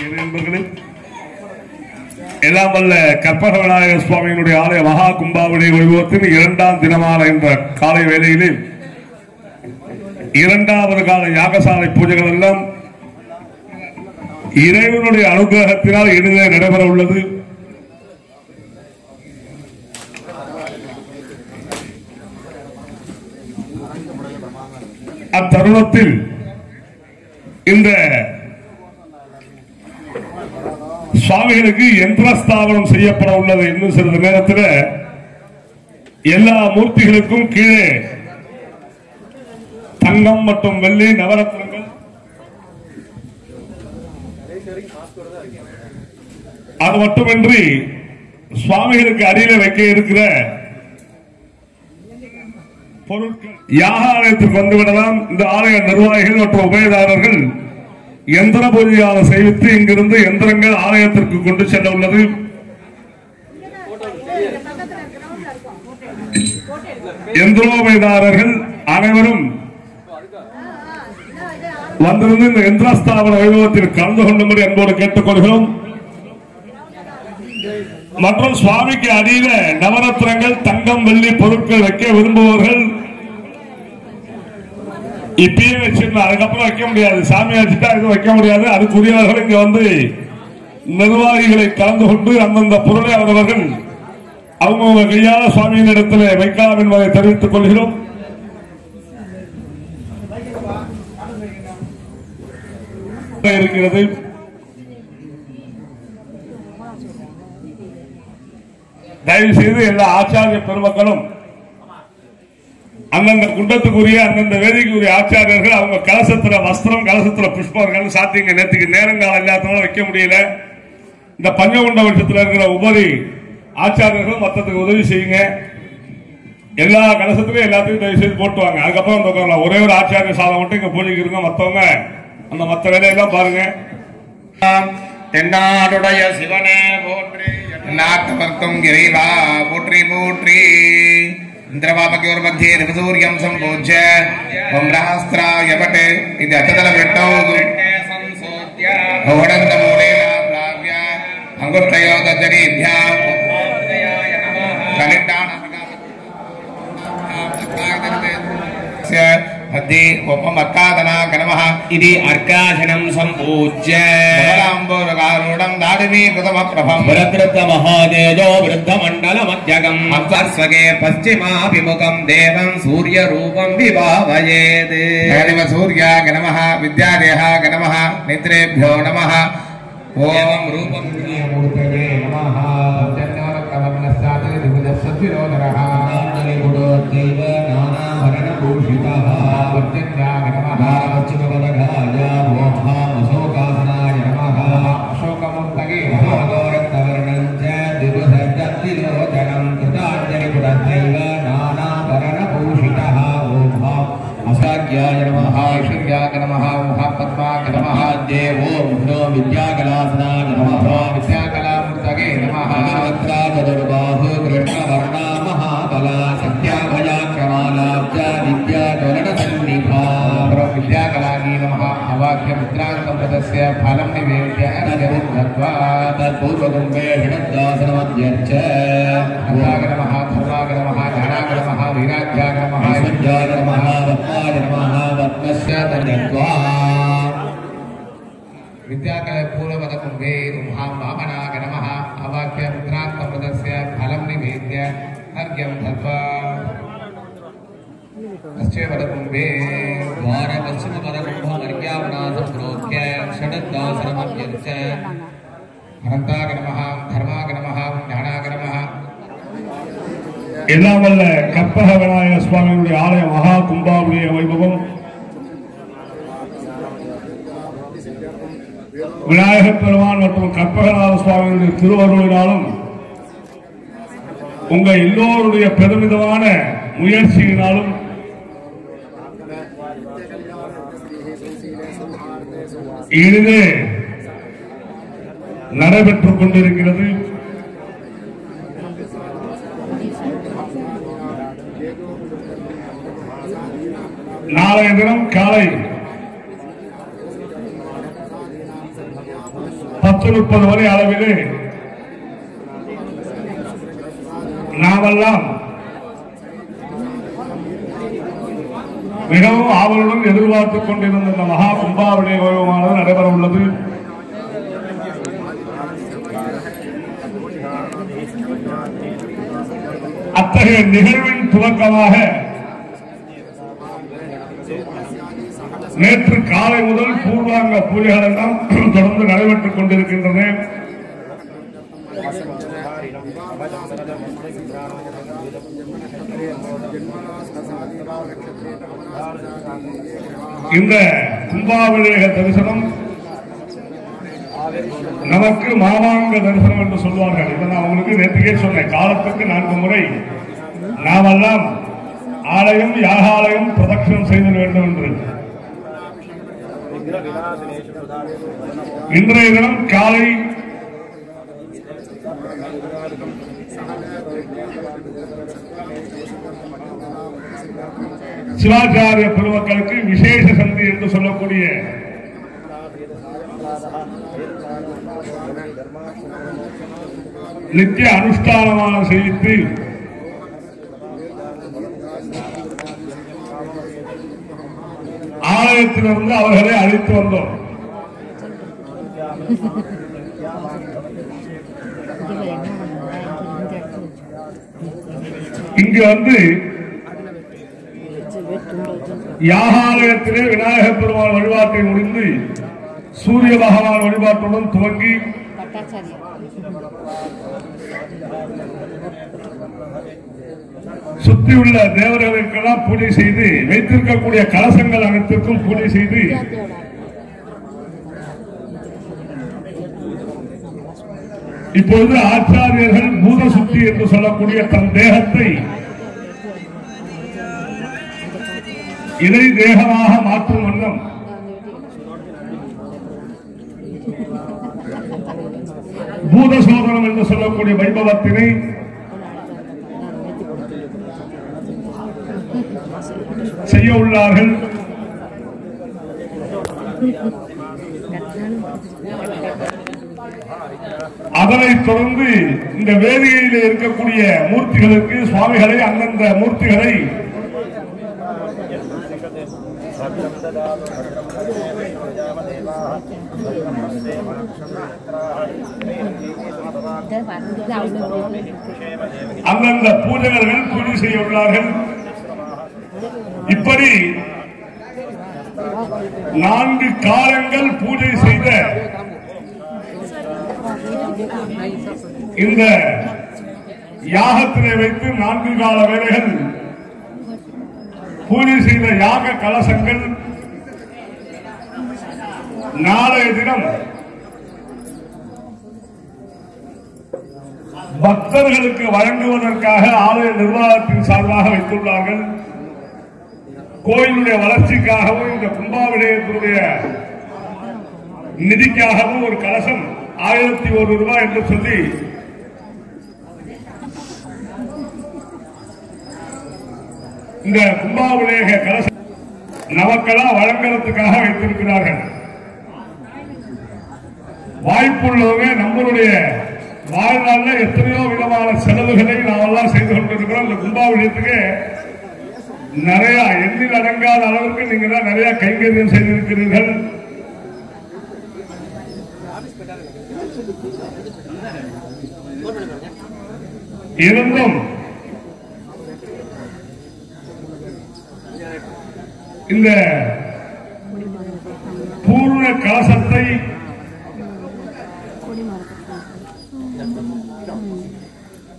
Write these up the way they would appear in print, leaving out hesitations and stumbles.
என்பர்களே, எல்லாம் வல்ல கற்பக விநாயகர் சுவாமியினுடைய ஆலய மகா கும்பாவளி வைபவத்தின் 2ஆம் தினமான என்ற காலை வேளையிலே 2வது கால யாகசாலை பூஜைகள் எல்லாம் இறைவனுடைய அனுகிரகத்தினால் எளிதே நடைபெற உள்ளது. அத்தருணத்தில் இந்த சுவாமிகளுக்கு யந்திரஸ்தாபனம் செய்யப்பட உள்ளது. இன்னும் சிறிது நேரத்தில் எல்லா மூர்த்திகளுக்கும் கீழே தங்கம் மற்றும் வெள்ளி நவரத்னங்கள், அது மட்டுமின்றி சுவாமிகளுக்கு அடியில வைக்க இருக்கிற பொருட்கள் யாக ஆலயத்திற்கு வந்துவிடலாம். இந்த ஆலய நிர்வாகிகள் மற்றும் உபயதாரர்கள் யந்திர பூஜையாக செய்வித்து இங்கிருந்து யந்திரங்கள் ஆலயத்திற்கு கொண்டு செல்ல உள்ளது. யந்திரோபயதாரர்கள் அனைவரும் வந்திருந்து இந்த யந்திரஸ்தாபன வைபவத்தில் கலந்து கொள்ளும்படி அன்போடு கேட்டுக்கொள்கிறோம். மற்றும் சுவாமிக்கு அடியில நவரத்னங்கள், தங்கம், வெள்ளி பொருட்கள் வைக்க விரும்புபவர்கள் இப்பயே வச்சிருந்தா அதுக்கப்புறம் வைக்க முடியாது. சாமி வச்சுட்டா எதுவும் வைக்க முடியாது. அதுக்குரியவர்கள் இங்க வந்து நிர்வாகிகளை கலந்து கொண்டு அந்தந்த பொருளை அவரவர்கள் அவங்க கையாள சுவாமியின் இடத்துல வைக்கலாம் என்பதை தெரிவித்துக் கொள்கிறோம். இருக்கிறது. தயவு செய்து எல்லா ஆச்சாரிய பெருமக்களும் அந்தந்த குண்டத்துக்குரிய அந்தந்த வேதிக்குரிய ஆச்சாரியர்கள் அவங்க கலசத்துல வஸ்திரம், கலசத்துல புஷ்பங்கள் சாத்திங்க. நேற்றுக்கு நேரங்காலம் இல்லாதனால வைக்க முடியல. இந்த பஞ்சகுண்ட வருஷத்துல இருக்கிற உபரி ஆச்சாரியர்கள் மற்றதுக்கு உதவி செய்யுங்க. எல்லா கலசத்திலும் எல்லாத்தையும் தயவு செய்து போட்டுவாங்க. அதுக்கப்புறம் உட்காரலாம். ஒரே ஒரு ஆச்சாரிய சாதம் மட்டும் இங்க பூஜைக்கு இருங்க. மற்றவங்க அந்த மற்ற வேலையெல்லாம் பாருங்க. தென்னாடுடைய சிவனே போற்றி, நாட்டவர்க்கும் இறைவா போற்றி போற்றி. இந்திரபாபகியோர் மத்தியே நிவசூரியம் சம்போஜ்ய வம்ரஹஸ்திராய பட்டே இது அச்சதல விட்டோது ஓடந்த மூலேனா பிளாவ்ய அங்குஷ்டயோ தஜரீப்யாம் கலிட்டான மத்தி உபமக்காதனா கணமஹ இது அர்க்காசனம் சம்பூஜ்ய பவலாம்போரகாரூடம் தாடினீ கிருதமப்ரபம் பிரத்ருத்த மகாதேஜோ விருத்த மண்டல மத்யகம் அந்தர்ஸ்வகே பశ్చిమాభిமுகம் தேவம் சூரிய ரூபம் விபாவயேத். தேவ சூர்யா கணமஹ வித்யாதேஹ கணமஹ நித்ரேभ्यो நமஹ ஓம் ரூபம் மூர்த்தவே நமஹ. ஜன்னவ கவனஸ்தாதே திவதஸ்ஸத்விரோ நரஹ நானலி குடோ தேவ நானா வரண பூஷிதஹ வர்ஜன்யாய நமஹ வச்சிமவதகாய மோஹா அசோகாசனாய நமஹ அசோகமுக்தகே மகாகோரத்தவர்ணம் ச திவதஸ்ஸத்விரோஜனம் கிருதாஞ்சலி குடத்தைவ நானா வரண பூஷிதஹ ஓம் அசாக்யாய நமஹ ஐஸ்வர்யாய நமஹ மகாபத்மாய நமஹ தேவோ முனோ வித்யாகலாசனாய நமஹ வித்யாகலாமூர்த்தகே நமஹ வக்ராஜதுர்பாஹு கிருஷ்ணவர்ணா மகாபலா சத்யாபயாக்ஷமாலாப்ஜ வித்யாஜனசன்னிபா வித்யாகலாகி நமஹ அவாக்ய மித்ராங்கம்பதஸ்ய ஃபலம் நிவேத்ய அனஜருத்வா தத்பூர்வகும்பே ஷடத்தாசனமத்யர்ச்ச அவாக நமஹ தர்மாக நமஹ ஞானாக நமஹ வீராஜ்யாக நமஹ ஐஸ்வர்யாக நமஹ வத்மாய நமஹ வத்மஸ்ய தன்யத்வா வித்யாகல பூர்வவத கும்பே உம்ஹாம் வாமனாக நமஹ அவாக்ய மித்ராங்கம்பதஸ்ய ஃபலம் நிவேத்ய அர்க்யம் தத்வா அஸ்யவதகும்பே வார பశ్చిమபரகும்போ அர்க்யாவநாதம் ப்ரோக்ய ஷடத்தாசனமத்யர்ச்ச அனந்தாக நமஹ தர்மாக நமஹ ஞானாக நமஹ. எல்லாம் வல்ல கற்பக விநாயகர் சுவாமியுடைய ஆலய மகா கும்பாவளிய வைபவம் விநாயகர் பெருமான் மற்றும் கற்பகநாத சுவாமியுடைய திருவருளினாலும் உங்க எல்லோருடைய பெருமிதமான முயற்சியினாலும் இனிதே நடைபெற்றுக் கொண்டிருக்கிறது. நாளைய தினம் காலை 10:30 மணி அளவிலே நாமெல்லாம் மிகவும் ஆவலுடன் எதிர்பார்த்துக் கொண்டிருந்த இந்த மகா கும்பாபிஷேக வைபவமானது நடைபெற உள்ளது. அத்தகைய நிகழ்வின் துவக்கமாக நேற்று காலை முதல் பூர்வாங்க பூஜைகள் எல்லாம் தொடர்ந்து நடைபெற்றுக் கொண்டிருக்கின்றன. இந்த கும்பாபிஷேக தரிசனம் நமக்கு மாமாங்க தரிசனம் என்று சொல்வார்கள். இதை நான் உங்களுக்கு நேற்றுக்கே சொன்னேன். காலத்துக்கு 4 முறை நாமெல்லாம் ஆலயம் யாகாலயம் பிரதட்சணம் செய்திட வேண்டும் என்று. இன்றைய தினம் காலை சிவாச்சாரிய பெருமக்களுக்கு விசேஷ சந்தி என்று சொல்லக்கூடிய நித்திய அனுஷ்டானமான செய்து ஆலயத்திலிருந்து அவர்களை அழைத்து வந்தோம். இங்கு வந்து யாகாலயத்திலே விநாயகர் பெருமாள் வழிபாட்டை முடிந்து சூரிய பகவான் வழிபாட்டுடன் துவங்கி சுற்றியுள்ள தேவர்களுக்கெல்லாம் பூஜை செய்து வைத்திருக்கக்கூடிய கலசங்கள் அனைத்திற்கும் பூஜை செய்து இப்பொழுது ஆச்சாரியர்கள் பூத சுத்தி என்று சொல்லக்கூடிய தன் தேகத்தை இதை தேகமாக மாற்றும் வண்ணம் பூத சோதனம் என்று சொல்லக்கூடிய வைபவத்தினை செய்ய உள்ளார்கள். அதனைத் தொடர்ந்து இந்த வேதிகையில் இருக்கக்கூடிய மூர்த்திகளுக்கு சுவாமிகளை அந்தந்த மூர்த்திகளை அந்தந்த பூஜகர்கள் பூஜை செய்ய உள்ளார்கள். இப்படி 4 காலங்கள் பூஜை செய்த இந்த யாகத்தினை வைத்து 4 கால வேளைகள் பூஜை செய்த யாக கலசங்கள் நாளைய தினம் பக்தர்களுக்கு வழங்குவதற்காக ஆலய நிர்வாகத்தின் சார்பாக வைத்துள்ளார்கள். கோயிலுடைய வளர்ச்சிக்காகவும் இந்த கும்பாபிஷேகத்தினுடைய நிதிக்காகவும் ஒரு கலசம் 1001 ரூபாய் என்று சொல்லி இந்த கும்பாபிஷேக கலசம் நமக்கெல்லாம் வழங்குறதுக்காக வைத்திருக்கிறார்கள். வாய்ப்புள்ளவங்க நம்மளுடைய வாழ்நாளில் எத்தனையோ விதமான செலவுகளை நாமெல்லாம் செய்து கொண்டிருக்கிறோம். இந்த கும்பாபிஷேகத்துக்கு நிறைய எண்ணில் அடங்காத அளவுக்கு நீங்க தான் நிறைய கைங்கரியம் செய்திருக்கிறீர்கள். இருந்தும் இந்த பூர்ண கலசத்தை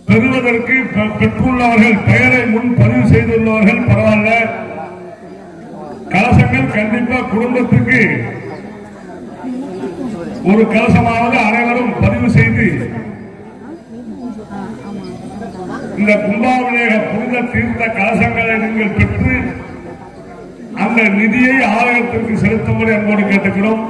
பெறுவதற்கு பெற்றுள்ளவர்கள் பெயரை முன் பதிவு செய்துள்ளவர்கள் பரவாயில்ல. கலசங்கள் கண்டிப்பா குடும்பத்துக்கு ஒரு கலசமாவது அனைவரும் பதிவு செய்து இந்த கும்பாபிஷேக புனித தீர்த்த கலசங்களை நீங்கள் பெற்று அந்த நிதியை ஆலயத்திற்கு செலுத்தும்படி அன்போடு கேட்டுக்கிறோம்.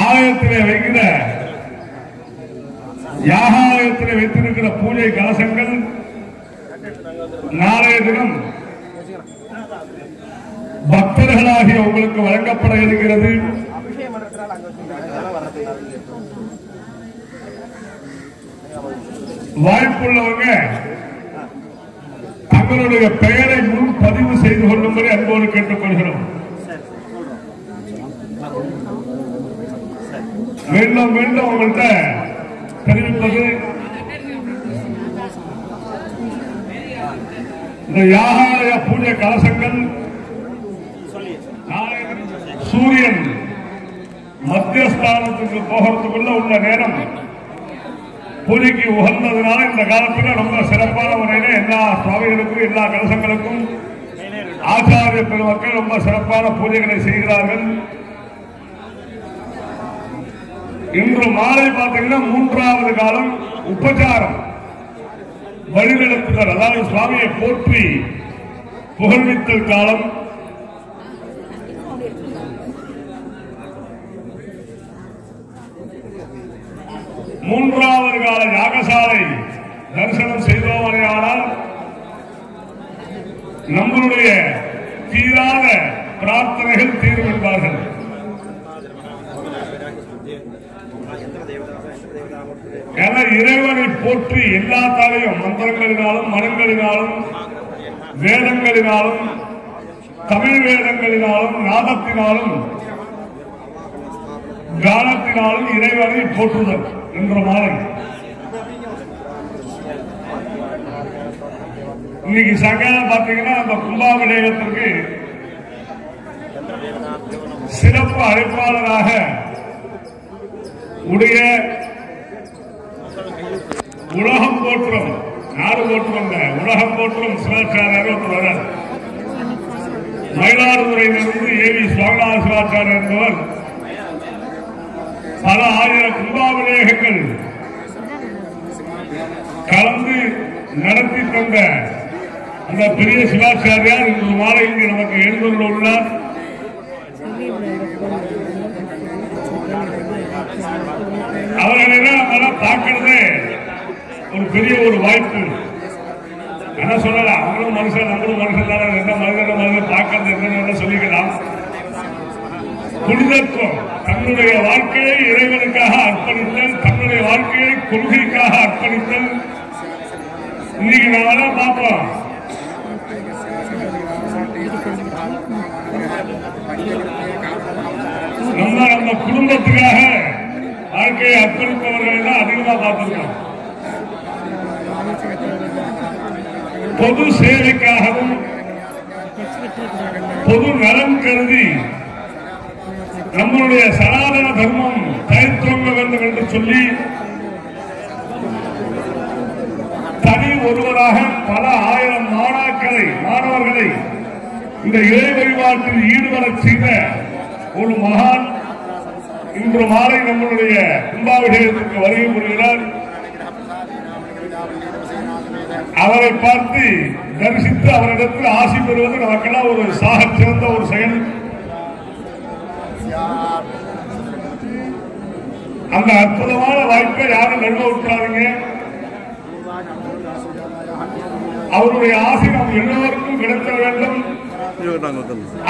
ஆலயத்திலே வைக்கிற யாகாலயத்திலே வைத்திருக்கிற பூஜை கலசங்கள் நாளைய தினம் பக்தர்களாகிய உங்களுக்கு வழங்கப்பட இருக்கிறது. வாய்ப்புள்ளவங்க தங்களுடைய பெயரை முன் பதிவு செய்து கொள்ளும்படி அன்போடு கேட்டுக்கொள்கிறோம். மீண்டும் மீண்டும் உங்கள்கிட்ட தெரிவிப்பது, இந்த யாகாலய பூஜை கலசங்கள் சூரியன் மத்தியஸ்தானத்துக்கு போகிறதுக்குள்ள உள்ள நேரம் பூஜைக்கு உகந்ததுனால இந்த காலத்தில் ரொம்ப சிறப்பான முறையில எல்லா சுவாமிகளுக்கும் எல்லா கலசங்களுக்கும் ஆச்சாரிய பெருமக்கள் ரொம்ப சிறப்பான பூஜைகளை செய்கிறார்கள். இன்று மாலை பார்த்தீங்கன்னா 3வது காலம் உபச்சாரம் வழிநடத்துதல், அதாவது சுவாமியை போற்றி புகழ்வித்தல் காலம். மூன்றாவது கால யாகசாலை தரிசனம் செய்தோமானால் நம்மளுடைய தீராத பிரார்த்தனைகள் தீரும் என்பார்கள். இறைவனை போற்றி எல்லா தாலையும் மந்திரங்களினாலும் மனங்களினாலும் வேதங்களினாலும் தமிழ் வேதங்களினாலும் நாதத்தினாலும் கானத்தினாலும் இறைவனை போற்றுதல் என்ற மாலை. இன்னைக்கு சாயங்காலம் பார்த்தீங்கன்னா அந்த கும்பாபிஷேகத்திற்கு சிறப்பு அழைப்பாளராக உடைய உலகம் போற்றும் நாடு போற்றும் உலகம் போற்றும் சிவாச்சாரியர் ஒருவர் மயிலாடுதுறையிலிருந்து ஏவி சுவாமிநாத சிவாச்சாரியர் என்பவர் பல ஆயிரம் கும்பாபிஷேகங்கள் கலந்து நடத்தி தந்த அந்த பெரிய சிவாச்சாரியார் இன்று மாலை இங்கு நமக்கு எழுந்துள்ள உள்ளார். அவர்களை நம்மளால பார்க்கறதே ஒரு பெரிய ஒரு வாய்ப்பு. என்ன சொல்லலாம், அவங்களும் மனுஷன் நம்மளும் மனுஷன் தானே, என்ன மனிதன் பார்க்கறது என்னன்னு சொல்லிக்கலாம். புனிதத்துவம், தன்னுடைய வாழ்க்கையை இறைவனுக்காக அர்ப்பணித்தல், தன்னுடைய வாழ்க்கையை கொள்கைக்காக அர்ப்பணித்தல். இன்னைக்கு நாம பார்ப்போம், நம்ம குடும்பத்துக்காக வாழ்க்கையை அர்ப்பணிப்பவர்களை தான் அதிகமா பார்த்திருக்கோம். பொது சேவைக்காகவும் பொது நலன் கருதி நம்முடைய சனாதன தர்மம் தனித்துவங்க வேண்டும் என்று சொல்லி தனி ஒருவராக பல ஆயிரம் மாணவர்களை இந்த இறை வழிபாட்டில் ஈடுபடச் செய்த ஒரு மகான் இன்று மாலை நம்முடைய கும்பாபிஷேகத்திற்கு வருகை புரிகிறார். அவரை பார்த்து தரிசித்து அவரிடத்தில் ஆசி பெறுவது நமக்கெல்லாம் ஒரு சாகச் சிறந்த ஒரு செயல். அந்த அற்புதமான வாய்ப்பை யாரும் நழுவ விட்டுறாதீங்க. அவருடைய ஆசை நம் எல்லோருக்கும் கிடைக்க வேண்டும்.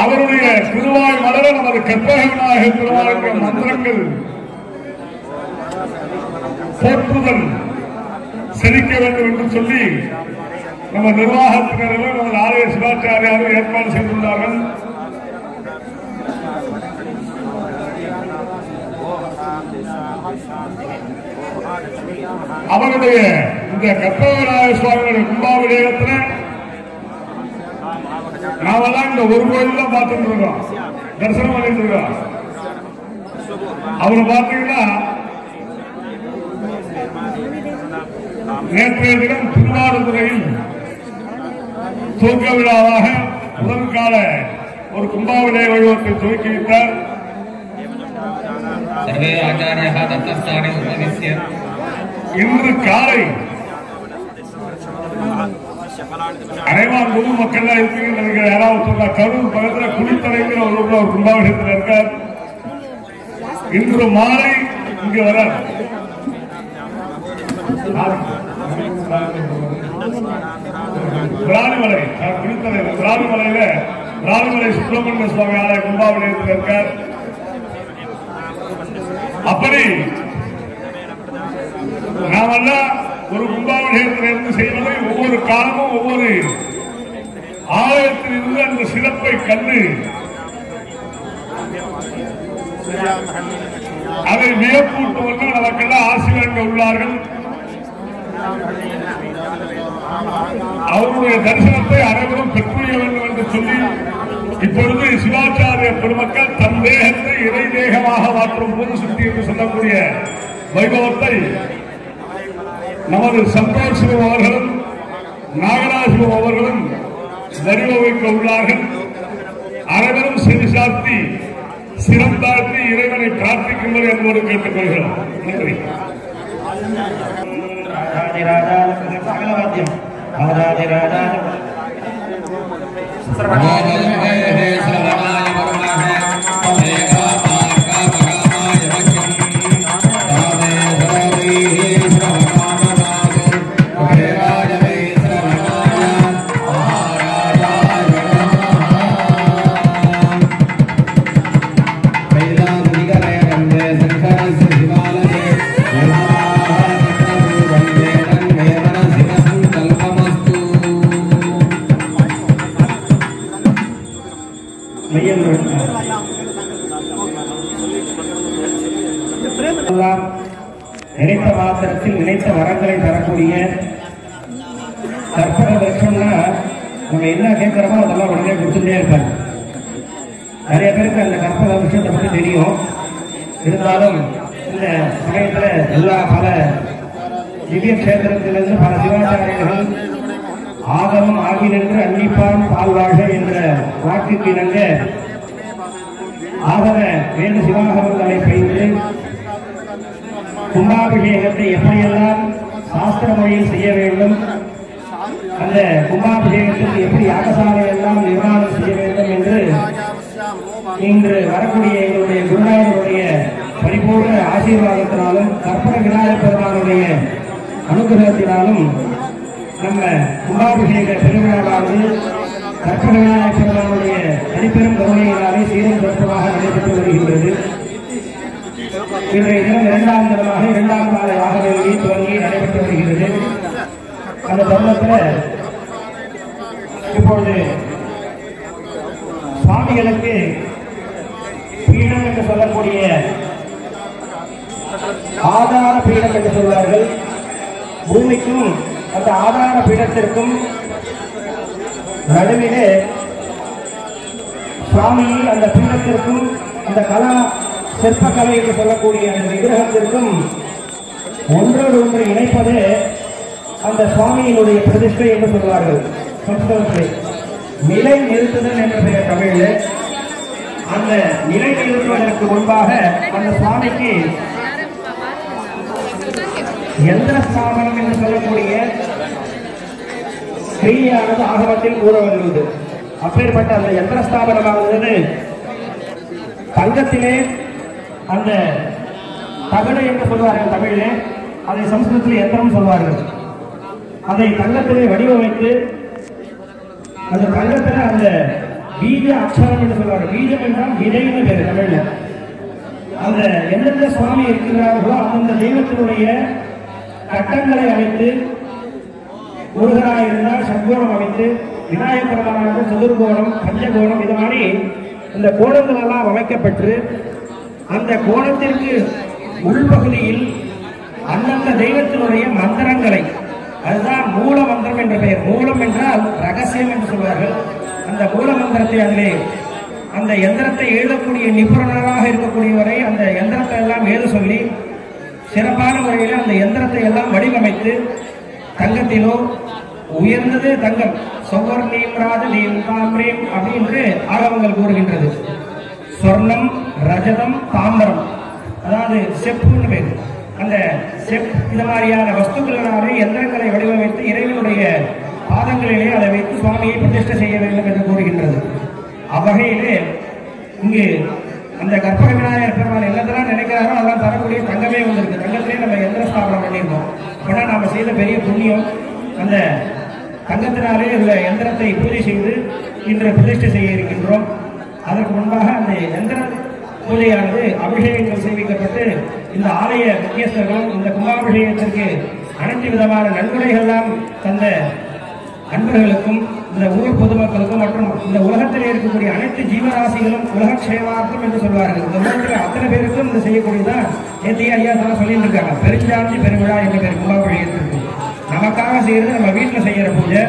அவருடைய திருவாய் மலர நமது கற்பகனாக திருவாய் மந்திரங்கள் போற்றுதல் செழிக்க வேண்டும் என்று சொல்லி நம்ம நிர்வாகத்தினர்கள் நமது ஆலய சிவாச்சாரியார்கள் ஏற்பாடு செய்துள்ளார்கள். அவருடைய இந்த கற்பகநாய சுவாமியுடைய கும்பாபிஷேகத்தில் நாமெல்லாம் இந்த ஒரு கோயில் தான் பார்த்துட்டு இருக்கோம், தரிசனம் பண்ணிட்டு இருக்கோம். அவரை பார்த்தீங்கன்னா நேற்றைய தினம் திருவாரூரையில் துவக்க விழாவாக முதற்கால ஒரு கும்பாபிஷேக வழிவத்தை துவக்கி வைத்தார். இன்று காலை அனைவார் பொதுமக்கள் இருக்கீங்க. யாராவது சொன்னா கரூர் பக்கத்தில் குளித்தலைங்கிற ஒரு கும்பாபிஷேகத்தில் இருக்கார். இன்று மாலை இங்கு வர விராலிமலை விராலிமலையில விராலிமலை சுப்பிரமணிய சுவாமி ஆலய கும்பாபிஷேகத்தில் இருக்கார். அப்படி நாமெல்லாம் ஒரு கும்பாபிஷேகத்தில் இருந்து செய்வதை ஒவ்வொரு காலமும் ஒவ்வொரு ஆலயத்தில் இருந்து அந்த சிறப்பை கண்டு அதை வியப்பூட்டுவது நமக்கெல்லாம் ஆசி வழங்க உள்ளார்கள். அவருடைய தரிசனத்தை அனைவரும் பெற்றுள்ள வேண்டும் என்று சொல்லி இப்பொழுது சிவாச்சாரிய பெருமக்கள் தன் தேகத்தை இறை தேகமாக மாற்றும் பொது சுத்தி என்று சொல்லக்கூடிய வைபவத்தை நமது சந்தோஷ் சிவம் அவர்களும் நாகராஜிவம் அவர்களும் வடிவமைக்க உள்ளார்கள். அனைவரும் செவிசார்த்தி சிறந்தாழ்த்தி இறைவனை பிரார்த்திக்கும்படி என்போடு கேட்டுக்கொள்கிறோம். நன்றி. நினைத்த மாத்திரத்தில் நினைத்த வரங்களை தரக்கூடிய கற்பக விருட்சம்னா நம்ம என்ன கேட்கிறோமோ அதெல்லாம் உடனே கொடுத்துட்டே இருப்பாங்க. நிறைய பேருக்கு அந்த கற்பக விருட்சத்தை பற்றி தெரியும். இருந்தாலும் இந்த சமயத்துல எல்லா பல திவ்ய கஷேத்திரத்திலிருந்து பல சிவாச்சாரியர்கள் ஆகமம் ஆகி நின்று அன்னிப்பான் பால்வாழ என்ற வாக்குக்கு இணங்க ஆகம வேண்டு சிவாகமங்களை பயின்று கும்பாபிஷேகத்தை எப்படியெல்லாம் சாஸ்திர முறையில் செய்ய வேண்டும், அந்த கும்பாபிஷேகத்துக்கு எப்படி யாகசாலை எல்லாம் நிர்மாணம் செய்ய வேண்டும் என்று இன்று வரக்கூடிய எங்களுடைய குருநாதருடைய பரிபூர்ண ஆசீர்வாதத்தினாலும் கற்பக விநாயகர் பெருமானுடைய அனுகிரகத்தினாலும் நம்ம கும்பாபிஷேக பெருவிழாவானது கற்பக விநாயகர் பெருமானுடைய தனிப்பெரும் கருணையினாலே சீரும் சிறப்பாக நடைபெற்று வருகின்றது. இன்றைய தினம் இரண்டாம் தினமாக இரண்டாம் கால யாகவேலி துவங்கி நடைபெற்று வருகிறது. அந்த தருணத்தில் இப்பொழுது சுவாமிகளுக்கு பீடம் என்று சொல்லக்கூடிய ஆதார பீடம் என்று சொல்வார்கள். பூமிக்கும் அந்த ஆதார பீடத்திற்கும் நடுவிலே சுவாமி அந்த பீடத்திற்கும் அந்த கலா சிற்பக்கலை என்று சொல்லக்கூடிய அந்த விக்கிரகத்திற்கும் ஒன்றோடு ஒன்று இணைப்பது அந்த சுவாமியினுடைய பிரதிஷ்டை என்று சொல்வார்கள். சம்ஸ்கிருதத்தில் நிலை நிறுத்துதல் என்ற பெயர் தமிழில். அந்த நிலை நிறுத்துவதற்கு முன்பாக அந்த சுவாமிக்கு யந்திர ஸ்தாபனம் என்று சொல்லக்கூடிய கிரியானது ஆகமத்தில் கூற வந்துள்ளது. அப்பேற்பட்ட அந்த யந்திர ஸ்தாபனமானது தங்கத்திலே அந்த தகடு என்று சொல்வார்கள் தமிழிலே, அதை சம்ஸ்கிருதத்தில் யந்திரம் சொல்வார்கள். அதை தங்கத்திலே வடிவமைத்து அந்த தங்கத்தில் அந்த பீஜ அக்ஷரம் என்று சொல்வார்கள். பீஜம் என்றால் விதைன்னு பேரு தமிழ்ல. அந்த எந்தெந்த சுவாமி இருக்கிறார்களோ அந்தந்த தெய்வத்தினுடைய கட்டங்களை அமைத்து, முருகனாக இருந்தால் சத்கோணம் அமைத்து, விநாயகர் பெருமானாக சதுர்கோணம் பஞ்சகோணம் இது மாதிரி இந்த கோணங்கள் எல்லாம் அமைக்கப்பட்டு அந்த கோணத்திற்கு உள்பகுதியில் அந்தந்த தெய்வத்தினுடைய மந்திரங்களை, அதுதான் மூல மந்திரம் என்ற பெயர். மூலம் என்றால் ரகசியம் என்று சொல்வார்கள். அந்த மூல மந்திரத்தை அதிலே அந்த எந்திரத்தை எழுதக்கூடிய நிபுணராக இருக்கக்கூடியவரை அந்த எந்திரத்தை எல்லாம் எழுத சொல்லி சிறப்பான முறையில் அந்த எந்திரத்தை எல்லாம் வடிவமைத்து தங்கத்திலோ உயர்ந்தது தங்கம் சொவர்ணீம் ராஜதீம் தாமிரீம் அப்படின்னு ஆகமங்கள் கூறுகின்றது. சொர்ணம் ரஜதம் தாமிரம், அதாவது செப்புன்னு பேர். அந்த செப் இந்த மாதிரியான வஸ்துக்களாலே எந்திரங்களை வடிவமைத்து இறைவனுடைய பாதங்களிலே அதை வைத்து சுவாமியை பிரதிஷ்டை செய்ய வேண்டும் என்று கூறுகின்றது. அவ்வகையிலே இங்கு அந்த கற்பக விநாயகர் பெருமாள் என்னதெல்லாம் நினைக்கிறாரோ அதெல்லாம் தரக்கூடிய தங்கமே வந்திருக்கு. தங்கத்திலே நம்ம எந்திர ஸ்தாபனம் பண்ணியிருக்கோம். அப்படின்னா நாம செய்த பெரிய புண்ணியம். அந்த தங்கத்தினாலே இந்த எந்திரத்தை பூஜை செய்து இன்று பிரதிஷ்டை செய்ய இருக்கின்றோம். அதற்கு முன்பாக அந்த எந்திர பூஜையானது அபிஷேகங்கள் செய்விக்கப்பட்டு இந்த ஆலய முக்கியஸ்தர்களும் இந்த கும்பாபிஷேகத்திற்கு அனைத்து விதமான நன்கொடைகள்லாம் தந்த அன்பர்களுக்கும் இந்த ஊர் பொதுமக்களுக்கும் மற்றும் இந்த உலகத்தில் இருக்கக்கூடிய அனைத்து ஜீவராசிகளும் உலக சேவார்த்தம் என்று சொல்வார்கள். இந்த உலகத்தில் அத்தனை பேருக்கும் இந்த செய்யக்கூடியதான் நேற்று ஐயா தான் சொல்லிட்டு இருக்காங்க. பெருஞ்சாந்தி பெருவிழா என்ற பேர் கும்பாபிஷேகத்திற்கு. நமக்காக செய்யறது நம்ம வீட்டில் செய்யற பூஜை.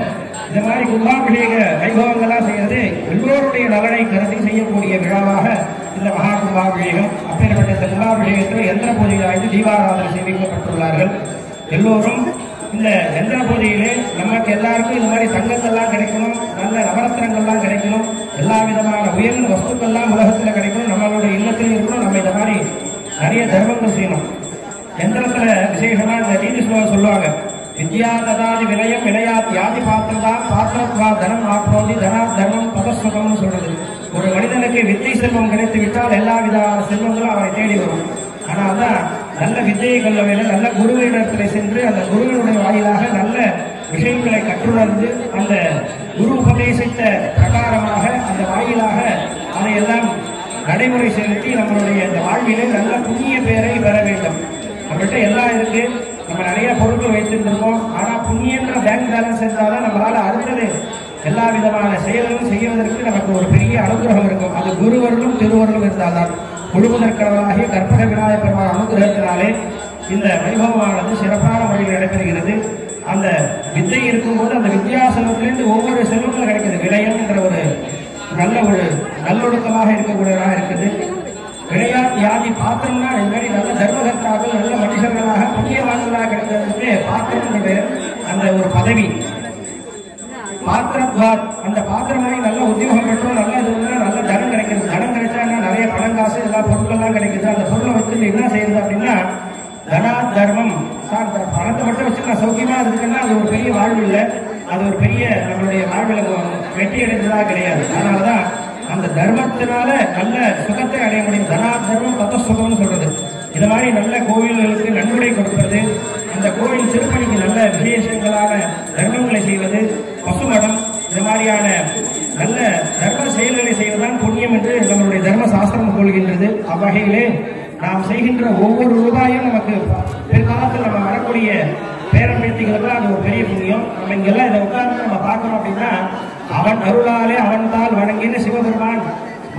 இந்த மாதிரி கும்பாபிஷேக வைபவங்கள்லாம் செய்யறது எல்லோருடைய நலனை கருதி செய்யக்கூடிய விழாவாக இந்த மகா கும்பாபிஷேகம். அப்பேற்பட்ட இந்த கும்பாபிஷேகத்தில் எந்திர பூஜைகளாக தீபாராதனை செய்விக்கப்பட்டுள்ளார்கள். எல்லோரும் இந்த எந்திர பூஜையிலே நமக்கு எல்லாருக்கும் இந்த மாதிரி தங்கங்கள்லாம் கிடைக்கணும், நல்ல நவரத்தினங்கள்லாம் கிடைக்கணும், எல்லா விதமான உயர்ந்த வஸ்துக்கள்லாம் உலகத்தில் கிடைக்கணும், நம்மளுடைய இல்லத்தில் இருக்கணும். நம்ம இந்த மாதிரி நிறைய தர்மங்கள் செய்யணும். எந்திரத்துல விசேஷமா இந்த நீதி ஸ்லோகம் சொல்லுவாங்க. வித்யா ததாதி வினயம் வினயாத் யாதி பாத்திரதா பாத்திரத்வா தனம் ஆப்ரோதி தனா தர்மம் பதஸ்வதம்னு சொல்றது. ஒரு மனிதனுக்கு வித்தை செல்வம் கிடைத்து விட்டால் எல்லா விதமான செல்வங்களும் அவரை தேடி வரும். ஆனால் தான் நல்ல வித்தையை கொள்ள வேண்டும். நல்ல குருவினிடத்தில் சென்று அந்த குருவினுடைய வாயிலாக நல்ல விஷயங்களை கற்றுணர்ந்து அந்த குரு உபதேசித்த பிரகாரமாக அந்த வாயிலாக அதையெல்லாம் நடைமுறை செலுத்தி நம்மளுடைய இந்த வாழ்விலே நல்ல புண்ணிய பெயரை பெற வேண்டும். நம்மகிட்ட எல்லாம் இருக்கு, நம்ம நிறைய பொருட்கள் வைத்திருந்திருக்கோம். ஆனா புண்ணியன்ற பேங்க் பேலன்ஸ் இருந்தால்தான் நம்மளால அடுத்தது எல்லா விதமான செயல்களும் செய்வதற்கு நமக்கு ஒரு பெரிய அனுகிரகம் இருக்கும். அது குருவர்களும் திருவர்களும் இருந்தால்தான். முழுவதற்கடலாகிய கற்பக விநாயகர் பெருமாள் அனுகிரகத்தினாலே இந்த வைபவமானது சிறப்பான முறையில் நடைபெறுகிறது. அந்த வித்தை இருக்கும்போது அந்த வித்யா செல்வத்திலிருந்து ஒவ்வொரு செல்வங்களும் கிடைக்கிறது. வினயம் என்ற ஒரு நல்லொழுக்கமாக இருக்கக்கூடியதாக இருக்குது. விளையா யாதி பாத்திரம்னா இது மாதிரி நல்ல தர்மகர்த்தாக்கள் நல்ல மனுஷர்களாக புண்ணியவான்களாக கிடைத்ததற்கு பாத்திரம் என்ற பெயர். அந்த ஒரு பதவி பாத்திரத்வாத், அந்த பாத்திரமாய் நல்ல உத்தியோகம் பெற்றோம், நல்ல இது நல்ல தனம் கிடைக்கிறது. தனம் கிடைச்சா நிறைய பணம் காசு எல்லா பொருட்கள்லாம் கிடைக்குது. அந்த பொருளை வச்சு என்ன செய்யுது அப்படின்னா தனா தர்மம். சார் பணத்தை மட்டும் வச்சு நான் சௌக்கியமா இருக்குன்னா அது ஒரு பெரிய வாழ்வு இல்லை, அது ஒரு பெரிய நம்மளுடைய வாழ்வில் வெற்றி அடைந்ததாக கிடையாது. அதனாலதான் அந்த தர்மத்தினால நல்ல சுகத்தை அடைய முடியும். தனா தர்மம் தத்த சுகம்னு சொல்றது. இது மாதிரி நல்ல கோவில்களுக்கு நன்கொடை கொடுப்பது, அந்த கோவில் திருப்பணிக்கு நல்ல விசேஷங்களான தர்மங்களை செய்வது, பசுமடம், இது மாதிரியான நல்ல தர்ம செயல்களை செய்வதுதான் புண்ணியம் என்று நம்மளுடைய தர்ம சாஸ்திரம் கொள்கின்றது. அவ்வகையிலே நாம் செய்கின்ற ஒவ்வொரு ரூபாயும் நமக்கு பிற்காலத்தில் நம்ம வரக்கூடிய பேரம் பேத்திகளுக்கு அது ஒரு பெரிய புண்ணியம். நம்ம இங்கெல்லாம் இதை உட்கார்ந்து நம்ம பார்க்கணும் அப்படின்னா அவன் அருளாலே அவன் தால் வணங்கின சிவபெருமான்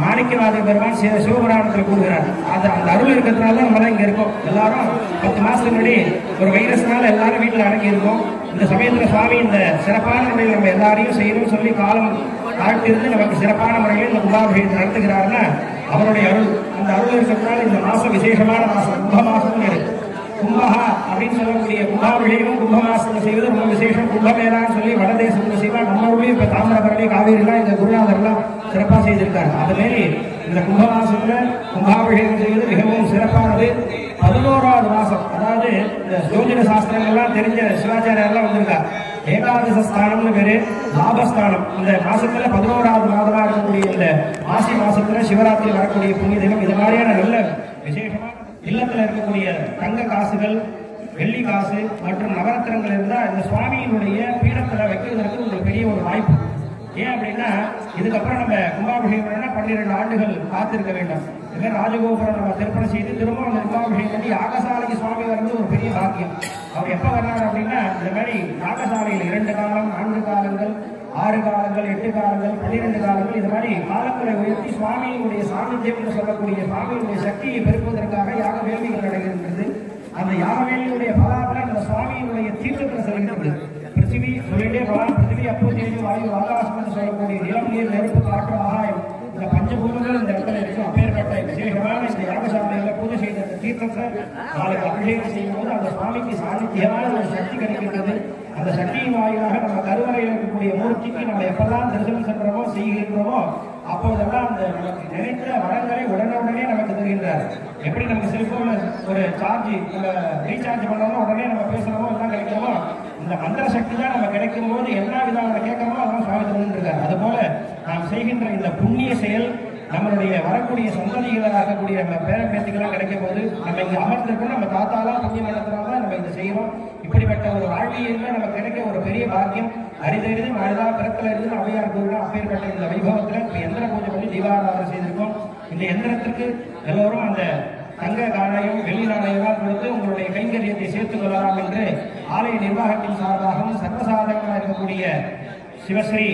மாணிக்கவாத பெருமான் சிவபுராணத்தில் கூறுகிறார். அது அந்த அருள் இருக்கிறதுனால தான் நம்ம இங்க இருக்கோம். எல்லாரும் 10 மாசத்துக்கு முன்னாடி ஒரு வைரஸ்னால எல்லாரும் வீட்டில் அடங்கி இருக்கோம். இந்த சமயத்துல சுவாமி இந்த சிறப்பான முறையில் நம்ம எல்லாரையும் செய்யணும்னு சொல்லி காலம் தாழ்த்திருந்து நமக்கு சிறப்பான முறையில் இந்த கும்பாபிஷேகத்தை நடத்துகிறாருன்னா அவருடைய அருள். அந்த அருள் இருக்கிறதுனால இந்த மாசம் விசேஷமான மாசம் கும்ப மாசம் இருக்கு. கும்பஹா அப்படின்னு சொல்லக்கூடிய கும்பாபிஷேகம் கும்ப மாசத்துல செய்வது ரொம்ப விசேஷம். கும்பமேளான்னு சொல்லி வடதேசத்துல செய்வாங்க. நம்ம ஊர்லயும் இப்ப தாமிரபரணி காவேரிலாம் இந்த குருநாதர்லாம் சிறப்பா செய்திருக்காங்க. அதுமாரி இந்த கும்ப மாசத்துல கும்பாபிஷேகம் செய்வது மிகவும் சிறப்பானது. 11வது மாசம், அதாவது இந்த ஜோதிட சாஸ்திரங்கள்லாம் தெரிஞ்ச சிவாச்சாரியர்லாம் வந்திருக்காங்க. ஏகாதச ஸ்தானம்னு பேரு, லாபஸ்தானம். இந்த மாசத்துல 11வது மாதமா இருக்கக்கூடிய இந்த மாசி மாசத்துல சிவராத்திரி வரக்கூடிய புண்ணிய தினம். இது மாதிரியான நல்ல விசேஷமா இல்லத்துல இருக்கக்கூடிய தங்க காசுகள், வெள்ளி காசு மற்றும் நவரத்தினங்கள் இருந்தா இந்த சுவாமியினுடைய பீடத்துல வைக்கிறதுக்கு உங்களுக்கு பெரிய ஒரு வாய்ப்பு. ஏன் அப்படின்னா இதுக்கப்புறம் நம்ம கும்பாபிஷேகம் 12 ஆண்டுகள் காத்திருக்க வேண்டும். இதுமாதிரி ராஜகோபுரம் நம்ம திருப்பணம் செய்து திரும்ப அந்த கும்பாபிஷேகம் பண்ணி யாகசாலைக்கு சுவாமி வர்றது ஒரு பெரிய பாக்கியம். அவர் எப்ப வர்றாரு அப்படின்னா இந்த மாதிரி யாகசாலையில் 2 காலம், 4 காலங்கள், 6 காலங்கள், 8 காலங்கள், 12 காலங்கள், இது மாதிரி காலங்களை உயர்த்தி சுவாமியினுடைய சாநித்தியம் என்று சொல்லக்கூடிய சுவாமியினுடைய சக்தியை பெருக்குவதற்காக யாக வேள்விகள் நடைபெறுகிறது. அந்த யாக வேள்வியுடைய பலாபலம் அந்த சுவாமியினுடைய தீர்த்தத்தில் செல்கின்றது. பிருத்திவி சொல்லிட்டே போகலாம். பிருத்திவி, அப்போ தேவி, வாயு, ஆகாசம் என்று சொல்லக்கூடிய நிலம், நீர், நெருப்பு, காற்று, ஆகாயம், இந்த பஞ்சபூதங்கள் இந்த இடத்துல இருக்கும். அப்பேற்பட்ட விசேஷமான இந்த யாகசாலையில பூஜை செய்த தீர்த்தத்தை நாளைக்கு அபிஷேகம் செய்யும் போது அந்த சுவாமிக்கு சாநித்தியமான ஒரு சக்தி கிடைக்கின்றது. அந்த சக்தியின் வாயிலாக நம்ம கருவறையில் இருக்கக்கூடிய மூர்த்திக்கு நம்ம எப்பெல்லாம் தரிசனம் சென்றோமோ செய்கின்றோமோ அப்போதெல்லாம் அந்த நமக்கு நினைத்த வரங்களை உடனே நமக்கு தருகின்றார். எப்படி நமக்கு செல்போன்ல ஒரு சார்ஜ் நம்ம ரீசார்ஜ் பண்ணோமோ உடனே நம்ம பேசுறோமோ எல்லாம் கிடைக்கிறோமோ, இந்த மந்திர சக்தி தான் நம்ம கிடைக்கும் போது எல்லா விதமான கேட்கறோமோ அதெல்லாம் சுவாமி தருகின்றார். அதுபோல நாம் செய்கின்ற இந்த புண்ணிய செயல் நம்மளுடைய வரக்கூடிய சந்ததிகளாக இருக்கக்கூடிய நம்ம பேரன் பேத்திகளாம் கிடைக்கும் போது நம்ம இங்க அமர்ந்திருக்கோம், நம்ம தாத்தாலாம் புண்ணியம் நடத்துறவங்க நம்ம இதை செய்யறோம். இப்படிப்பட்ட ஒரு வாழ்வியல்ல நமக்கு கிடைக்க ஒரு பெரிய பாக்கியம். அரிதறிது மழைதா பிறக்கல இருந்து அவையார் கூறுகள் அப்பேற்பட்ட இந்த வைபவத்துல இப்ப எந்திர பூஜை பண்ணி தீபாராதனை செய்திருக்கோம். இந்த எந்திரத்திற்கு எல்லோரும் அந்த தங்க நாணயம் வெள்ளி நாணயம் கொடுத்து உங்களுடைய கைங்கரியத்தை சேர்த்துக் கொள்ளலாம் என்று ஆலய நிர்வாகத்தின் சார்பாகவும் சர்வசாதாரணமாக இருக்கக்கூடிய சிவஸ்ரீ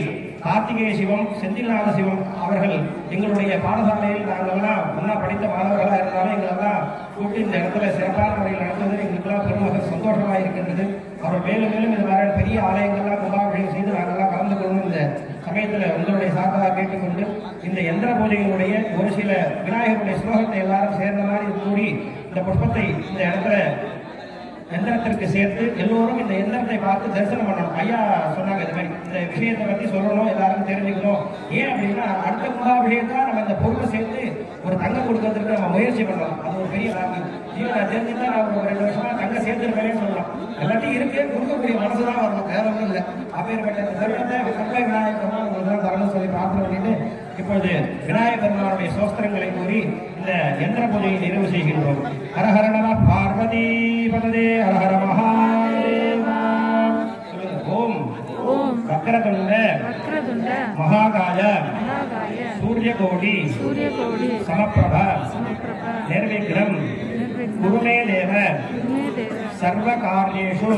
கார்த்திகேய சிவம் செந்தில்நாத சிவம் அவர்கள் எங்களுடைய பாடசாலையில் நாங்கள்லாம் ஒன்னா படித்த மாணவர்களாக இருந்தாலும் எங்களெல்லாம் கூட்டி இந்த இடத்துல சிறப்பான முறையில் நடத்துவது எங்களுக்கெல்லாம் பெருமக சந்தோஷமாக இருக்கின்றது. அவர் மேலும் மேலும் இது மாதிரி பெரிய ஆலயங்கள்லாம் கும்பாபிஷேகம் செய்து நாங்கள்லாம் கலந்து கொள்ளணும் இந்த சமயத்தில் உங்களுடைய சார்பாக கேட்டுக்கொண்டு இந்த எந்திர பூஜைகளுடைய ஒரு சில விநாயகருடைய ஸ்லோகத்தை எல்லாரும் சேர்ந்த மாதிரி கூடி இந்த புஷ்பத்தை இந்த இடத்துல எந்திரத்திற்கு சேர்த்து எல்லோரும் இந்த எந்திரத்தை பார்த்து தரிசனம் பண்ணணும். ஐயா சொன்னாங்க இந்த மாதிரி இந்த விஷயத்தை பத்தி சொல்லணும், எல்லாரும் தெரிஞ்சுக்கணும். ஏன் அப்படின்னா அடுத்த கும்பாபிஷேகத்துல நம்ம இந்த பொருளை சேர்த்து ஒரு தங்கம் கொடுக்கறதுக்கு நம்ம முயற்சி பண்ணலாம். அது ஒரு பெரிய காரணம். நான் தெரிஞ்சுட்டா நான் ஒரு 2 வருஷமா தங்கம் சேர்த்துருக்கேன்னு சொல்லலாம். எல்லாத்தையும் இருக்கு, கொடுக்கக்கூடிய மனசுதான் வரணும், வேற ஒன்றும் இல்லை. அப்பேற்பட்ட இந்த தருணத்தை கற்பை விநாயகர் பெருமாள் உங்களுக்கு தரணும்னு சொல்லி பிரார்த்தனை பண்ணிட்டு இப்பொழுது விநாயகர் பெருமானுடைய சோஸ்திரங்களை கூறி இந்த யந்திர பூஜையை நிறைவு செய்கின்றோம். ஹரஹர நம பார்வதி பததே ஹரஹர மகாதேவா. ஓம் வக்ரதுண்ட மகாகாய சூரியகோடி சமப்பிரப நிர்விக்ரம் குருமே தேவ சர்வ காரியேஷு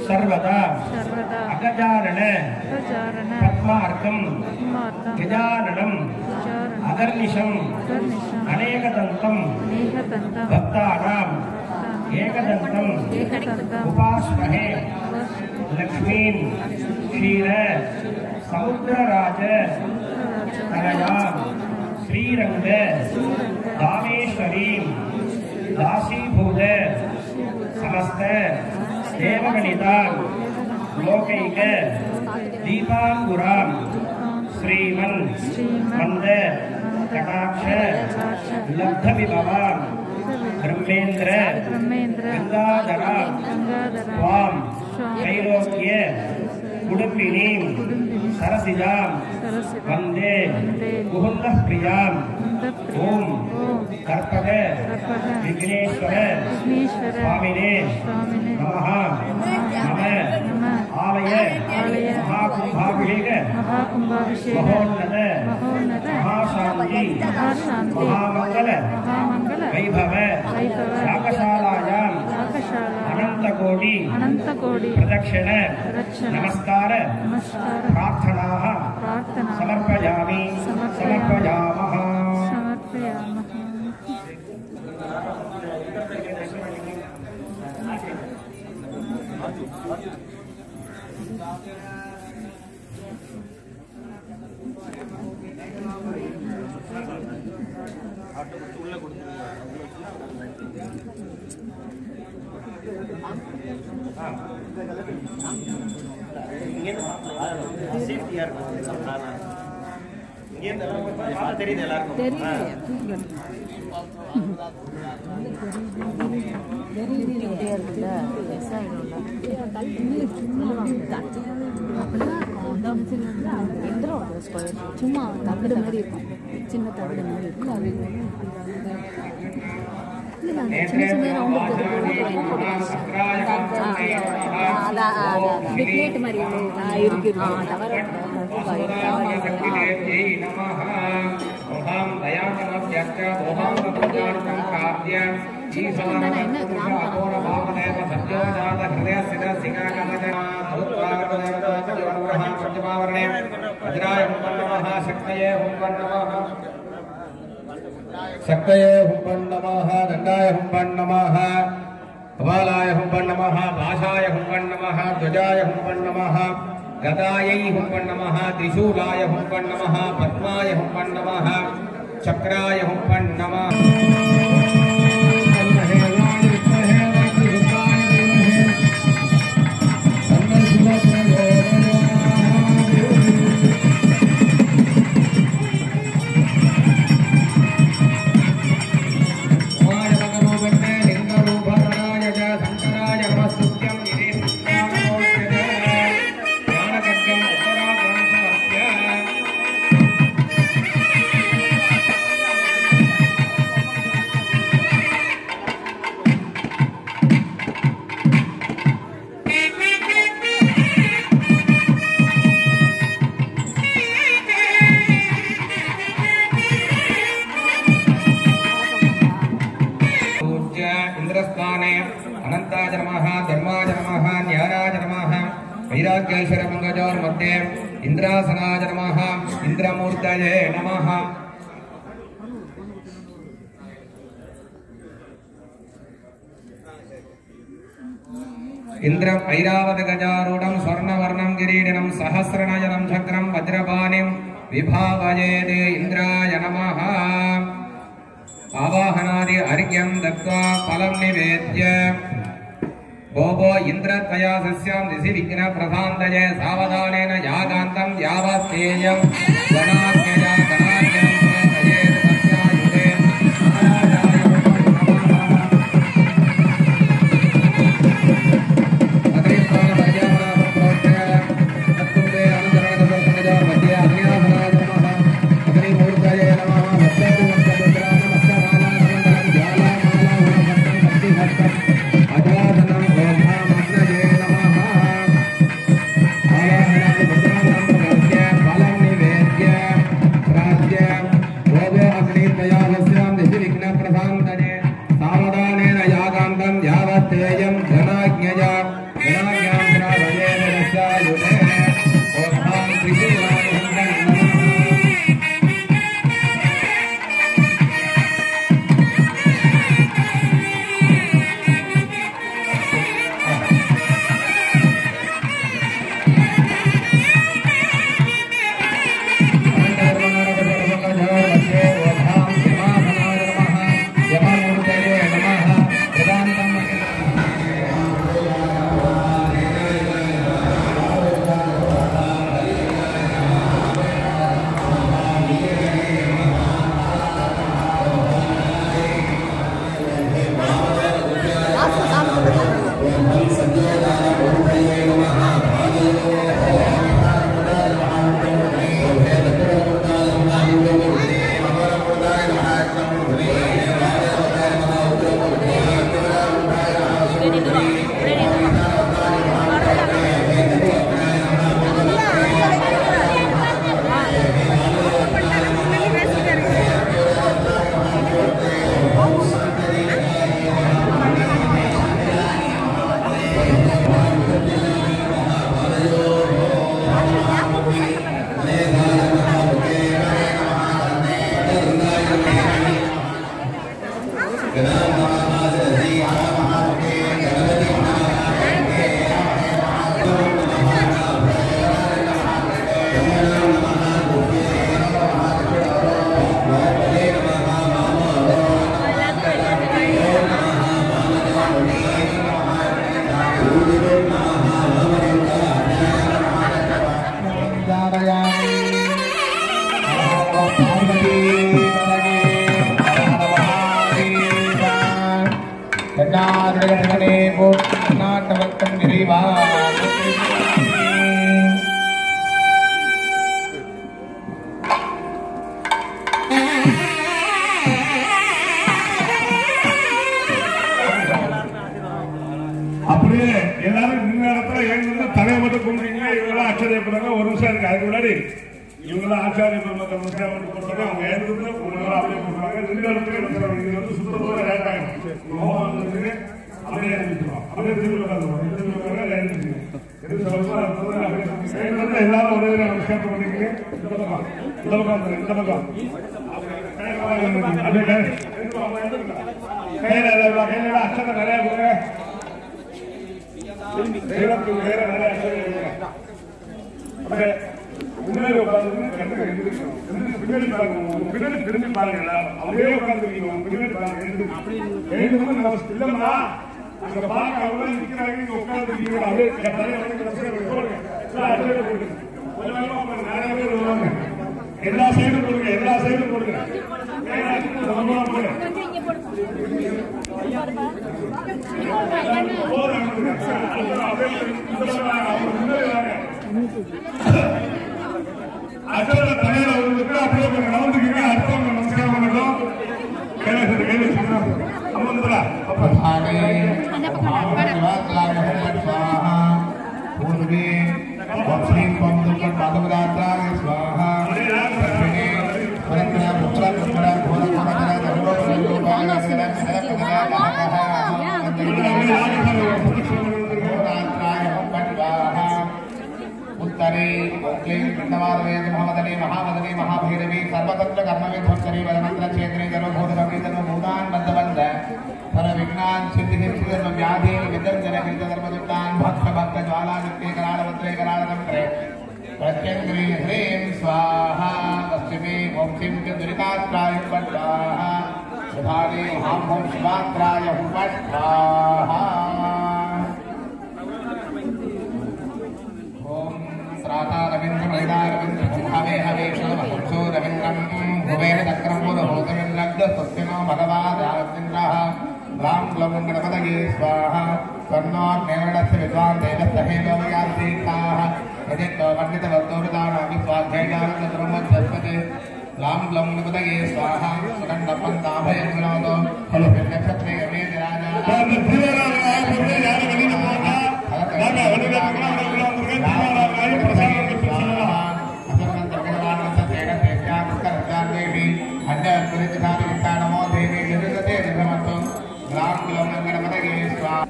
சர்வதா அகஜானன பத்மார்க்கம் கஜானனம் அகர்நிஷம் அநேகதந்தம் பக்தானாம் ஏகதந்தம் உபாஸ்மஹே லக்ஷ்மீம் க்ஷீர சமுத்திரராஜ தனயாம் ஸ்ரீரங்க தாமேஸ்வரீம் தாசீபூத समस्त देवगणितान् लोकैक दीपांकुरां श्रीमन् मंद कटाक्ष लब्ध विभवां ब्रह्मेन्द्र गंगाधरां स्वां त्रैलोक्य उडुपिनीं सरसिजां वन्दे मुकुन्दः प्रियां ओम कर्पग विघ्नेश्वर स्वामिने नमः नमः आलय महाकुंभाभिषेक महोन्नत महाशांति महामंगल वैभव यागशालायां अनंतकोटि प्रदक्षिण नमस्कार प्रार्थनाः समर्पयामि समर्पयामः. சும்மா தகடு மாதிரி இருக்கும், சின்ன தகடு மாதிரி இருக்கும். அது சின்ன சின்ன ரவுண்டு பிக்லேட் மாதிரி இருக்கு. தவறு शक्तये हुं नमः दंडाय हुं नमः कपालाय हुं नमः भाषाय हुं नमः ध्वजाय हुं नमः गदायै हुं नमः त्रिशूलाय हुं नमः पद्माय हुं नमः चक्राय हुं नमः. शान्ताय नमः धर्माय नमः ज्ञानाय नमः वैराग्येश्वर मंगजोर मध्ये इंद्रासनाय नमः इंद्रमूर्तये नमः इंद्रम ऐरावत गजारूढ़ं स्वर्णवर्णं किरीटिनं सहस्रनयनं चक्रं वज्रपाणिं विभावयेते इंद्राय नमः आवाहनादि अर्घ्यं दत्त्वा फलं निवेद्य भोभो इंद्रत्वया सस्यां ऋषि विघ्न प्रधान्तये सावधानेन यागान्तं यावत्तेयं गणाज्ञया गणाज्ञं प्रयेत् सत्यायुधे Yeah. सर्वतोमुखने महावदने महाभैरवी सर्वतंत्र कर्मविध्वंसरी वदनंत्र क्षेत्रे सर्वभूतभूतभूतान् बद्धवन्द सर्वविघ्नान् सिद्धिर्धर्म व्याधि विदर्जन विदर्मदुत्तान् भक्त भक्त ज्वालादित्ये करालवत्रे करालतंत्रे प्रत्यंग्री ह्रीं स्वाहा पश्चिमे ओं सिं दुरितात्राय स्वाहा सुधारे हां ओं शिवात्राय स्वाहा ओम श्राता रविंद्र महिला रविंद्र हवे हवे शोभो रविंद्रम भुवेन चक्रम पुरोहोतमिं लब्ध सत्यनो भगवादारविंद्रः राम ग्लवं गणपतये स्वाहा कर्णो नेवडस्य विद्वान् देवस्य हेलोमयार्तीर्थाः यदितो वर्णितवस्तुर्दानामि स्वाध्यायानन्दब्रह्मज्जस्पते राम ग्लवं गणपतये स्वाहा सुगन्धपन्ताभयं विनोदो खलु नक्षत्रे अमेति राजा नमो देवी जगते जगमतो राम ग्लवं गणपतये स्वाहा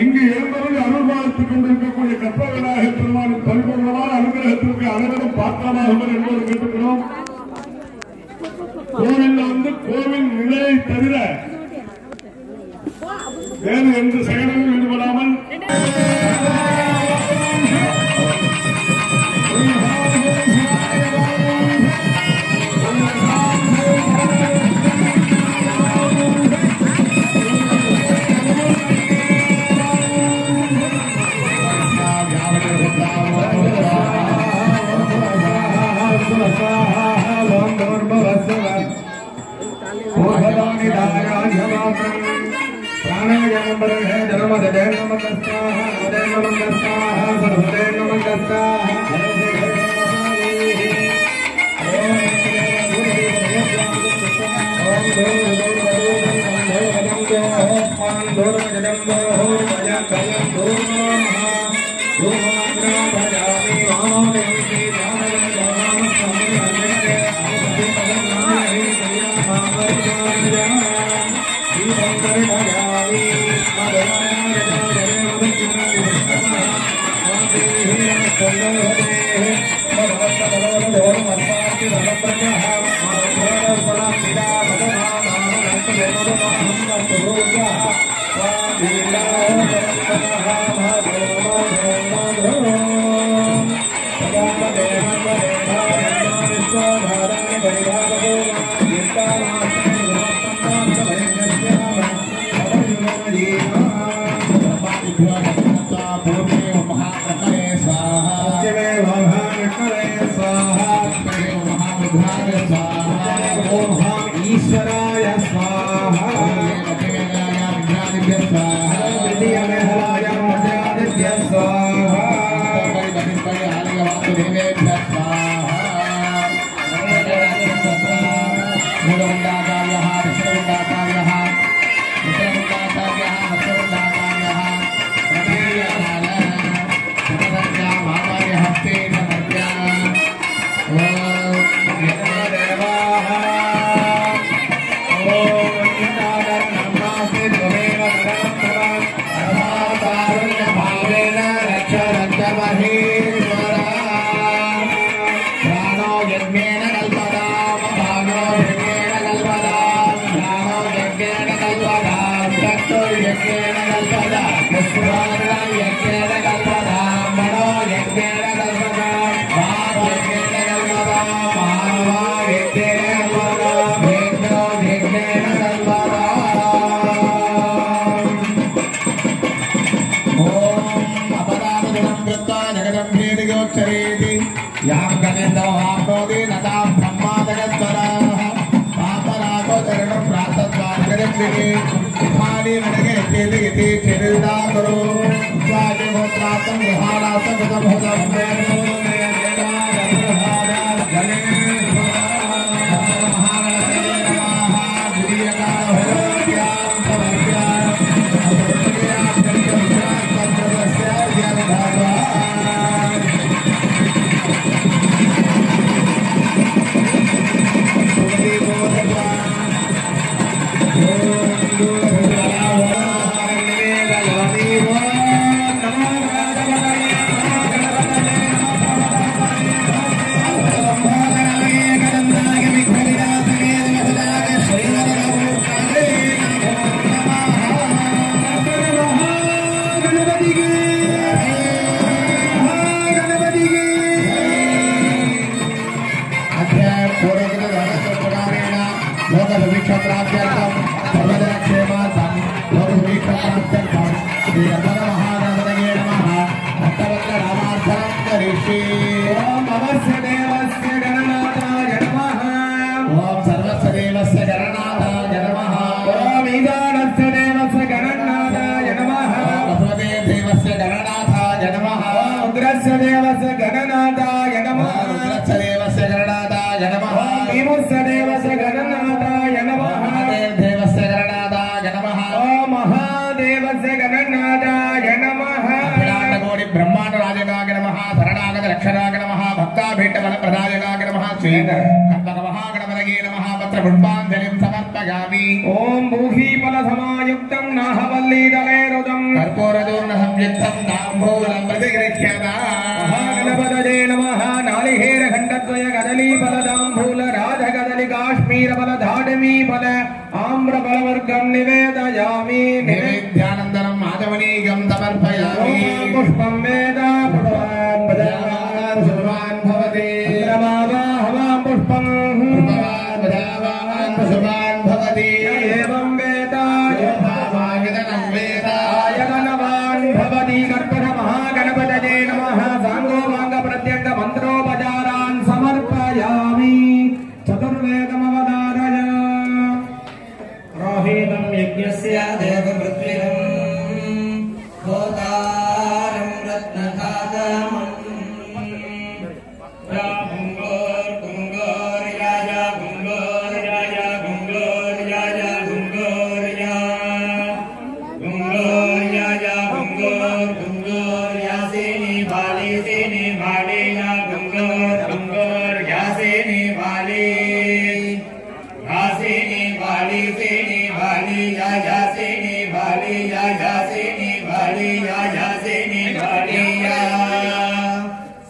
இங்கு எழுந்தருள் அருள்பாலித்துக் கொண்டிருக்கக்கூடிய கற்ப விநாயகர் பெருமானின் பரிபூர்ணமான அனுகிரகத்திற்கு அனைவரும் பாத்திரமாகுங்கள் என்பது கேட்டுக்கிறோம். கோவில் கோவில் நிலையை தவிர வேறு எந்த செயலிலும் ஈடுபடாமல் ईश्वराय स्वाहा Oh, लोकसुभिक्षत्राभ्यर्थं सर्वजनक्षेमार्थं लोकसुभिक्षत्राभ्यर्थं श्री महागणपतये नमः भक्तवत्सरामार्थं करिष्ये ओम अवस्य देवस्य गणनाथाय नमः ओम सर्वस्य देवस्य गणनाथाय नमः ओम ईशानस्य देवस्य गणनाथाय नमः वसुदेव देवस्य गणनाथाय नमः रुद्रस्य देवस्य गणनाथाय नमः रुद्रस्य देवस्य गणनाथाय नमः भीमस्य देवस्य गणनाथाय नमः देवस्य गणनाथाय नमः ओम महादेवस्य गणनाथाय नमः अखिलांडकोटि ब्रह्मांड राजकाय नमः शरणागत रक्षकाय नमः भक्ताभीष्ट फलप्रदायकाय नमः श्री महागणपतये नमः पत्र पुष्पांजलिं समर्पयामि ओम भूहि फलसमायुक्तं नाहवल्लीदलेरुदं कर्पूरदूर्ण संयुक्तं ताम्बूलं प्रतिगृह्यता महागणपतये नमः नालिहेर खण्डद्वय कदली फलदाम्बूल राजकदली काश्मीर फलधाडमी फल आम्र फलवर्गं निवेदयामि निवेद्यानन्तरं माधवनीयं समर्पयामि पुष्पं वेद पुष्पान् भजावान् शुभान् भवति चन्द्रमावाहवां पुष्पं पुष्पान् भजावान् शुभान् भवति एवं वेद यथावायतनं वेद आयतनवान् भवति कर्पूर महागणपतये नमः साङ्गो माङ्ग प्रत्यक्ष मन्त्रोपचारान् समर्पयामि चतुर्वेदमवदारय रोहितं यज्ञस्य देवपृथ्वीरं होतारं रत्नधातमं गुङ्गोर्याजा गुङ्गोर्याजा गुङ्गोर्याजा गुङ्गोर्या गुङ्गोर्याजा गुङ्गोर् गुङ्गोर्यासेनि भालेया गुङ्गोर् गुङ्गोर्यासेनि भाले यासेनि भाले सेनि भाले या यासेनि भाले या यासेनि भाले या यासेनि भाले या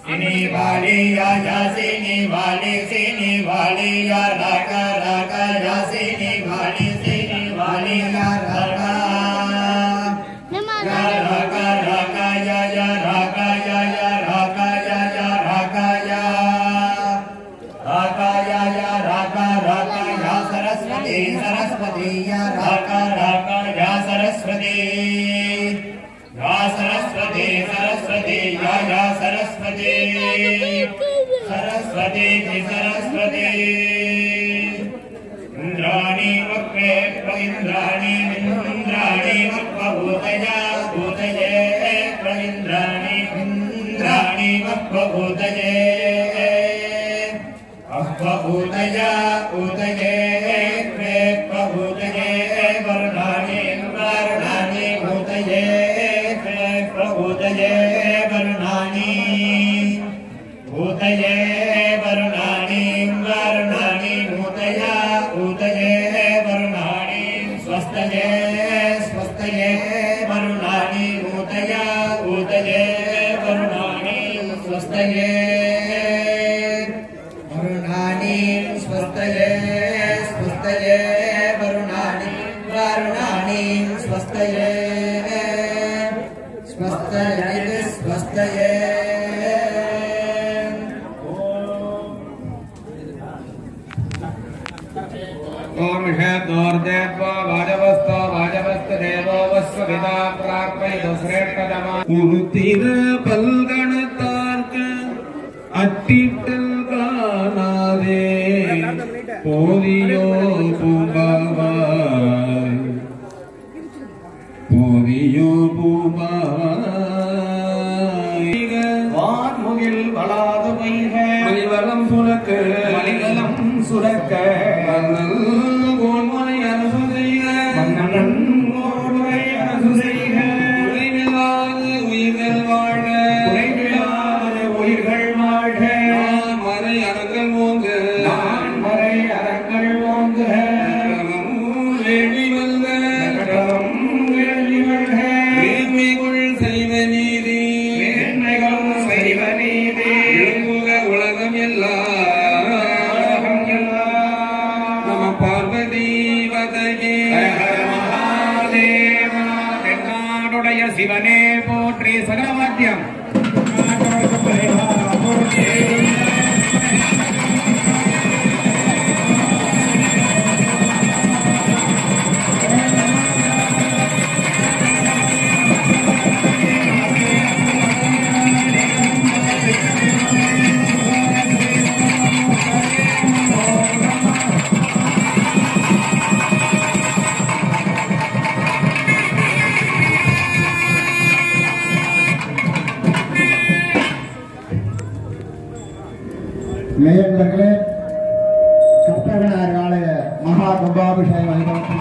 सेनि भाले या यासेनि भाले सेनि भाले या राका राका यासेनि भाले सेनि भाले या राका या राका राका या राका या राका या राका या राका या राका राका या सरस्वती सरस्वती या राका राका या सरस्वती सरस्वती या सरस्वती सरस्वती सरस्वती इंद्राणी वक्रे इंद्राणी इंद्राणी वक्भूतया भूतये इंद्राणी इंद्राणी वक्भूतये अभूतया उदये प्रभूतये वर्णानि वर्णानि भूतये प्रभूतये वर्णानि भूतये वर्णानि वर्णानि भूतया उदये वर्णानि स्वस्तये स्वस्तये वर्णानि भूतया उदये वर्णानि स्वस्तये स्वस्तये स्वस्तये वरुणानि वरुणानि स्वस्तये स्वस्तये स्वस्तये ओम षदोर्देव वाजवस्तो वाजवस्त देवो वस्वविदा प्रार्थयतु श्रेष्ठतमा उरुतिर पल्गणतार्क अट्टिटल காணாதே போதியோ பூம்பாவாய் போதியோ பூம்பாவாய் வான்முகில் வளாத வைக மலிவலம் சுரக்க மலிவலம் சுரக்க மன்னல் கோன்முறை அரசு செய்க மன்னன் கோன்முறை அரசு செய்க உரைவிலாத உயிர்கள் வாழ உரைவிலாத உயிர்கள் வாழ்க மறை அரங்கள் ஓங்க நான் மறை அரங்கள் ஓங்க வேள்வி வல்க வேள்வி வல்க வேள்விக்குள் செய்வ நீதி வேள்மைகள் செய்வ நீதி உலகம் எல்லாம் நம பார்வதி வதகே மகாதேவா தென்னாடுடைய சிவனே போற்றி சகலவாத்தியம் கற்பகனார் ஆலய மகா கும்பாபிஷேகம்